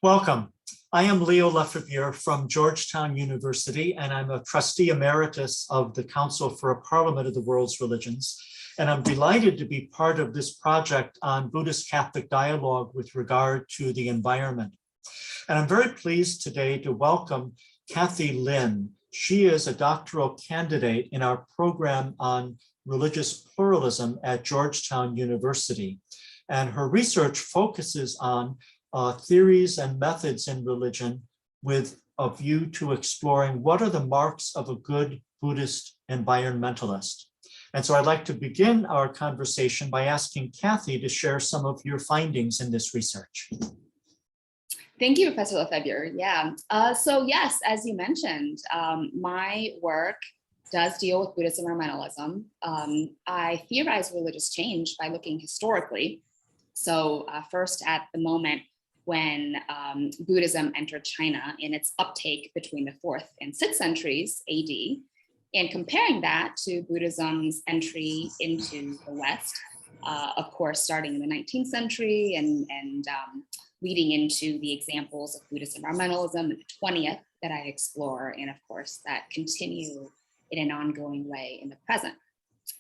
Welcome. I am Leo Lefebure from Georgetown University, and I'm a trustee emeritus of the Council for a Parliament of the World's Religions. And I'm delighted to be part of this project on Buddhist-Catholic Dialogue with regard to the environment. And I'm very pleased today to welcome Kathy Lin. She is a doctoral candidate in our program on religious pluralism at Georgetown University. And her research focuses on theories and methods in religion with a view to exploring what are the marks of a good Buddhist environmentalist. And so I'd like to begin our conversation by asking Kathy to share some of your findings in this research. Thank you, Professor Lefebure. Yeah, so yes, as you mentioned, my work does deal with Buddhist environmentalism. I theorize religious change by looking historically. So first at the moment when Buddhism entered China in its uptake between the 4th and 6th centuries AD, and comparing that to Buddhism's entry into the West, of course, starting in the 19th century and leading into the examples of Buddhist environmentalism in the 20th that I explore, and of course, that continue in an ongoing way in the present.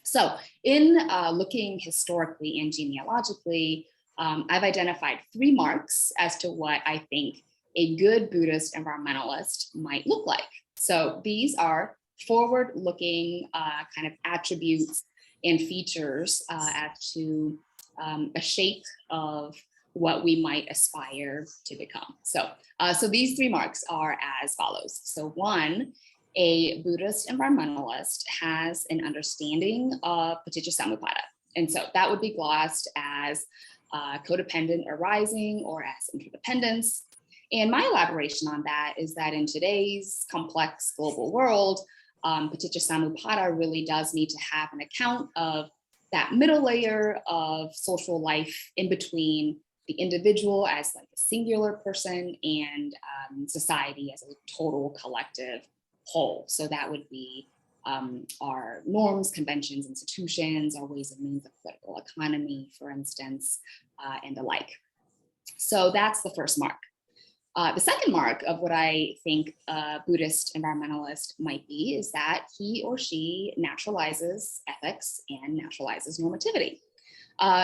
So in looking historically and genealogically, I've identified 3 marks as to what I think a good Buddhist environmentalist might look like. So these are forward-looking kind of attributes and features as to a shape of what we might aspire to become. So these 3 marks are as follows. So 1, a Buddhist environmentalist has an understanding of Paticca-Samuppada. And so that would be glossed as codependent arising or as interdependence. And my elaboration on that is that in today's complex global world, Paticca-Samuppada really does need to have an account of that middle layer of social life in between the individual as like a singular person and society as a total collective whole. So that would be our norms, conventions, institutions, our ways and means of political economy, for instance, and the like. So that's the first mark. The second mark of what I think a Buddhist environmentalist might be is that he or she naturalizes ethics and naturalizes normativity.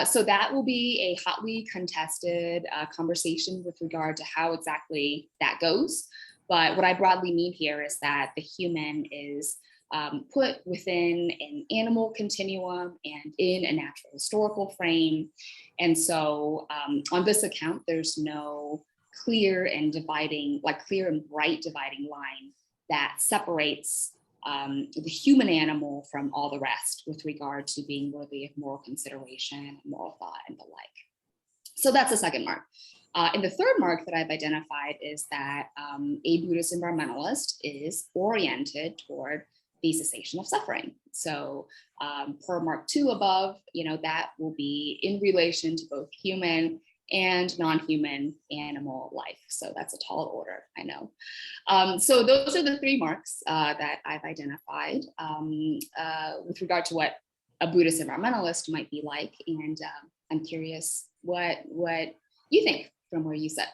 So that will be a hotly contested conversation with regard to how exactly that goes. But what I broadly mean here is that the human is put within an animal continuum and in a natural historical frame. And so on this account, there's no clear and bright dividing line that separates the human animal from all the rest with regard to being worthy of moral consideration, moral thought, and the like. So that's the second mark. And the third mark that I've identified is that a Buddhist environmentalist is oriented toward the cessation of suffering. So per mark 2 above, that will be in relation to both human and non-human animal life. So that's a tall order, I know. So those are the 3 marks that I've identified with regard to what a Buddhist environmentalist might be like. And I'm curious what you think from where you sit.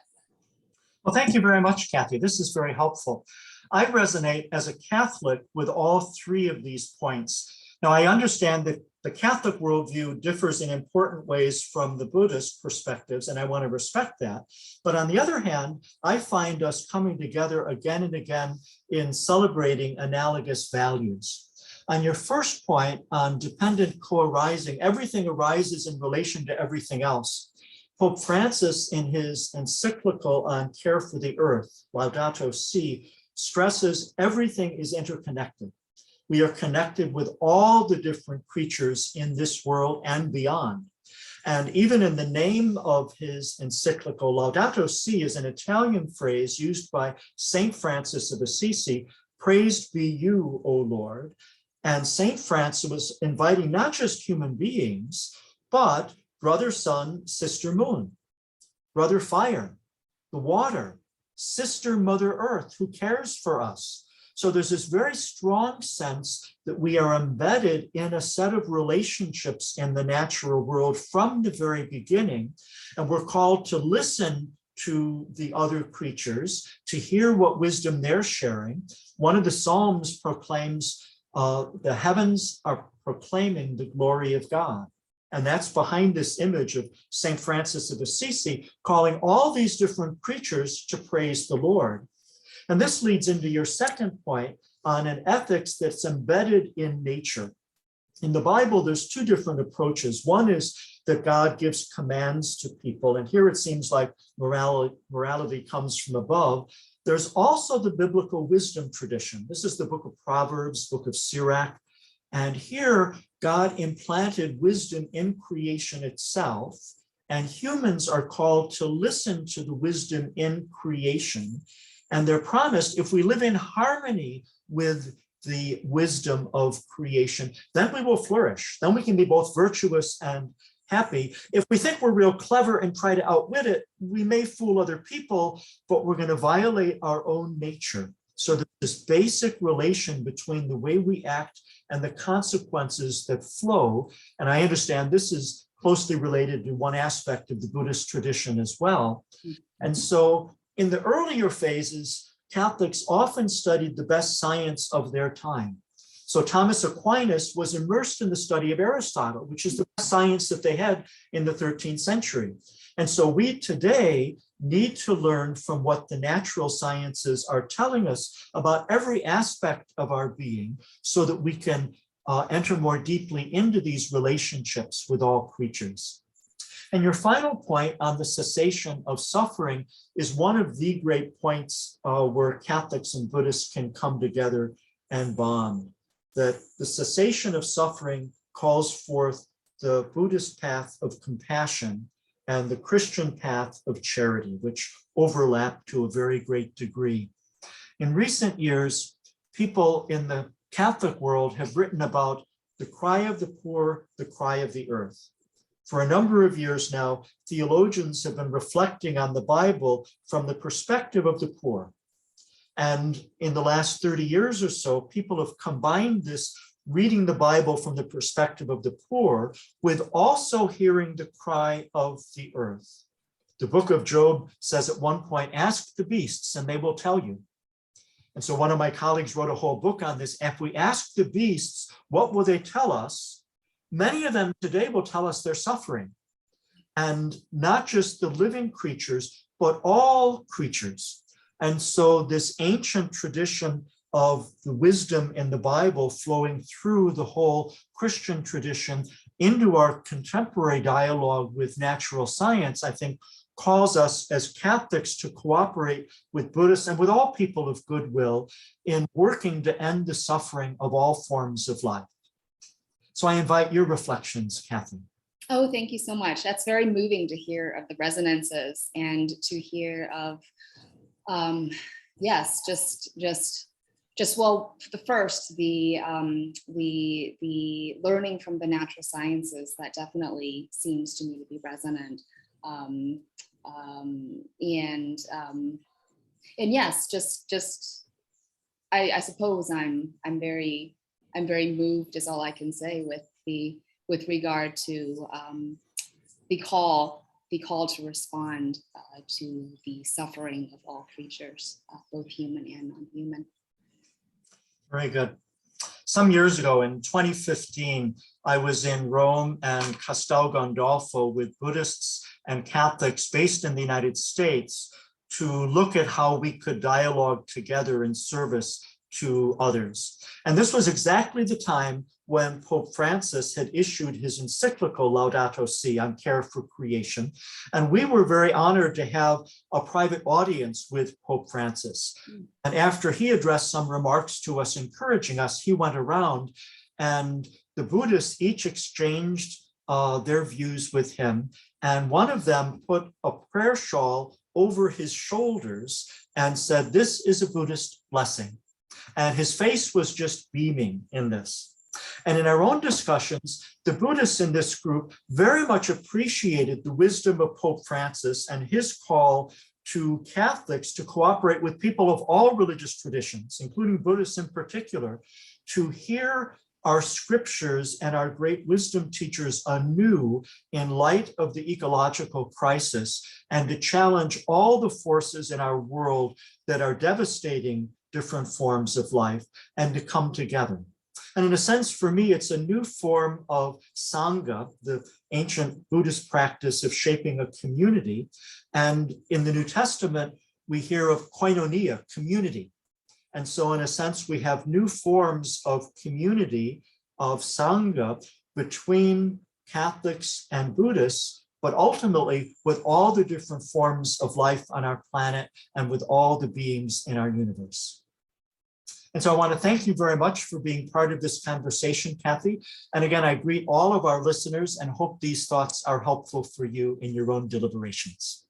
Well, thank you very much, Kathy. This is very helpful. I resonate as a Catholic with all 3 of these points. Now, I understand that the Catholic worldview differs in important ways from the Buddhist perspectives, and I want to respect that. But on the other hand, I find us coming together again and again in celebrating analogous values. On your first point on dependent co-arising, everything arises in relation to everything else. Pope Francis, in his encyclical on care for the earth, Laudato Si', stresses everything is interconnected. We are connected with all the different creatures in this world and beyond. And even in the name of his encyclical, Laudato Si' is an Italian phrase used by Saint Francis of Assisi, praised be you, O Lord. And Saint Francis was inviting not just human beings, but brother sun, sister moon, brother fire, the water, sister mother earth, who cares for us. So there's this very strong sense that we are embedded in a set of relationships in the natural world from the very beginning, and we're called to listen to the other creatures to hear what wisdom they're sharing. One of the Psalms proclaims, the heavens are proclaiming the glory of God. And that's behind this image of St. Francis of Assisi, calling all these different creatures to praise the Lord. And this leads into your second point on an ethics that's embedded in nature. In the Bible, there's two different approaches. One is that God gives commands to people, and here it seems like morality comes from above. There's also the biblical wisdom tradition. This is the book of Proverbs, book of Sirach, and here God implanted wisdom in creation itself, and humans are called to listen to the wisdom in creation. And they're promised, if we live in harmony with the wisdom of creation, then we will flourish. Then we can be both virtuous and happy. If we think we're real clever and try to outwit it, we may fool other people, but we're going to violate our own nature. So there's this basic relation between the way we act and the consequences that flow. And I understand this is closely related to one aspect of the Buddhist tradition as well. And so in the earlier phases, Catholics often studied the best science of their time. So Thomas Aquinas was immersed in the study of Aristotle, which is the best science that they had in the 13th century. And so we today need to learn from what the natural sciences are telling us about every aspect of our being so that we can enter more deeply into these relationships with all creatures. And your final point on the cessation of suffering is one of the great points where Catholics and Buddhists can come together and bond. That the cessation of suffering calls forth the Buddhist path of compassion and the Christian path of charity, which overlap to a very great degree. In recent years, people in the Catholic world have written about the cry of the poor, the cry of the earth. For a number of years now, theologians have been reflecting on the Bible from the perspective of the poor. And in the last 30 years or so, people have combined this reading the Bible from the perspective of the poor with also hearing the cry of the earth. The book of Job says at one point, ask the beasts and they will tell you. And so one of my colleagues wrote a whole book on this. If we ask the beasts, what will they tell us? Many of them today will tell us they're suffering. And not just the living creatures, but all creatures. And so this ancient tradition of the wisdom in the Bible flowing through the whole Christian tradition into our contemporary dialogue with natural science, I think, calls us as Catholics to cooperate with Buddhists and with all people of goodwill in working to end the suffering of all forms of life. So I invite your reflections, Catherine. Oh, thank you so much. That's very moving to hear of the resonances and to hear of, yes, well, the first, the learning from the natural sciences, that definitely seems to me to be resonant. And yes, I suppose I'm very moved is all I can say with regard to the call to respond to the suffering of all creatures, both human and non-human. Very good. Some years ago in 2015, I was in Rome and Castel Gandolfo with Buddhists and Catholics based in the United States to look at how we could dialogue together in service to others. And this was exactly the time when Pope Francis had issued his encyclical Laudato Si on care for creation. And we were very honored to have a private audience with Pope Francis. And after he addressed some remarks to us, encouraging us, he went around and the Buddhists each exchanged their views with him. And one of them put a prayer shawl over his shoulders and said, "This is a Buddhist blessing." And his face was just beaming in this. And in our own discussions, the Buddhists in this group very much appreciated the wisdom of Pope Francis and his call to Catholics to cooperate with people of all religious traditions, including Buddhists in particular, to hear our scriptures and our great wisdom teachers anew in light of the ecological crisis and to challenge all the forces in our world that are devastating different forms of life and to come together. And in a sense, for me, it's a new form of Sangha, the ancient Buddhist practice of shaping a community. And in the New Testament, we hear of koinonia, community. And so in a sense, we have new forms of community, of Sangha, between Catholics and Buddhists, but ultimately with all the different forms of life on our planet and with all the beings in our universe. And so I want to thank you very much for being part of this conversation, Kathy. And again, I greet all of our listeners and hope these thoughts are helpful for you in your own deliberations.